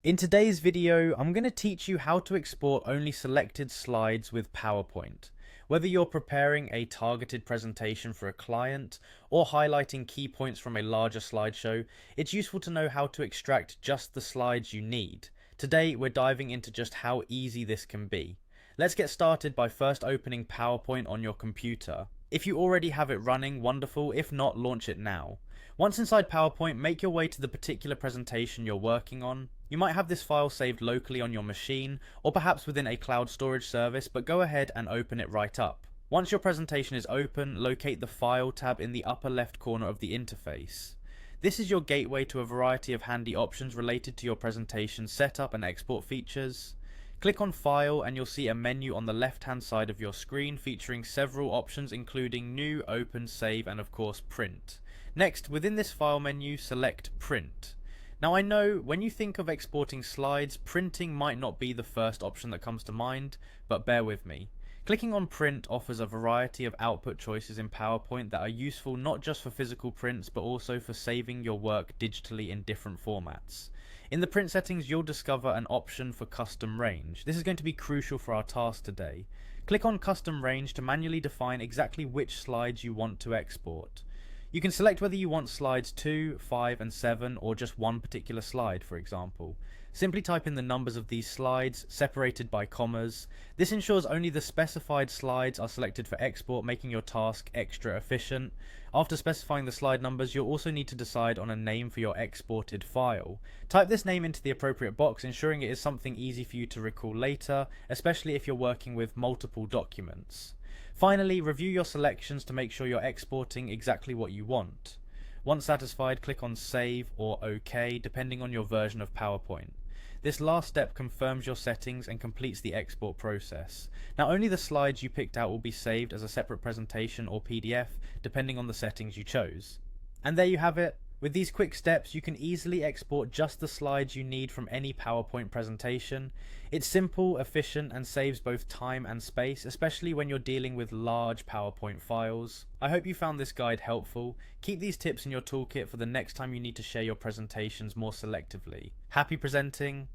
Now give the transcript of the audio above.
In today's video, I'm going to teach you how to export only selected slides with PowerPoint. Whether you're preparing a targeted presentation for a client or highlighting key points from a larger slideshow, it's useful to know how to extract just the slides you need. Today, we're diving into just how easy this can be. Let's get started by first opening PowerPoint on your computer. If you already have it running, wonderful. If not, launch it now. Once inside PowerPoint, make your way to the particular presentation you're working on. You might have this file saved locally on your machine, or perhaps within a cloud storage service, but go ahead and open it right up. Once your presentation is open, locate the File tab in the upper left corner of the interface. This is your gateway to a variety of handy options related to your presentation setup and export features. Click on File and you'll see a menu on the left hand side of your screen featuring several options including New, Open, Save and of course Print. Next, within this file menu, select Print. Now I know when you think of exporting slides, printing might not be the first option that comes to mind, but bear with me. Clicking on Print offers a variety of output choices in PowerPoint that are useful not just for physical prints but also for saving your work digitally in different formats. In the print settings, you'll discover an option for custom range. This is going to be crucial for our task today. Click on custom range to manually define exactly which slides you want to export. You can select whether you want slides 2, 5 and 7 or just one particular slide, for example. Simply type in the numbers of these slides, separated by commas. This ensures only the specified slides are selected for export, making your task extra efficient. After specifying the slide numbers, you'll also need to decide on a name for your exported file. Type this name into the appropriate box, ensuring it is something easy for you to recall later, especially if you're working with multiple documents. Finally, review your selections to make sure you're exporting exactly what you want. Once satisfied, click on Save or OK, depending on your version of PowerPoint. This last step confirms your settings and completes the export process. Now, only the slides you picked out will be saved as a separate presentation or PDF, depending on the settings you chose. And there you have it. With these quick steps, you can easily export just the slides you need from any PowerPoint presentation. It's simple, efficient, and saves both time and space, especially when you're dealing with large PowerPoint files. I hope you found this guide helpful. Keep these tips in your toolkit for the next time you need to share your presentations more selectively. Happy presenting!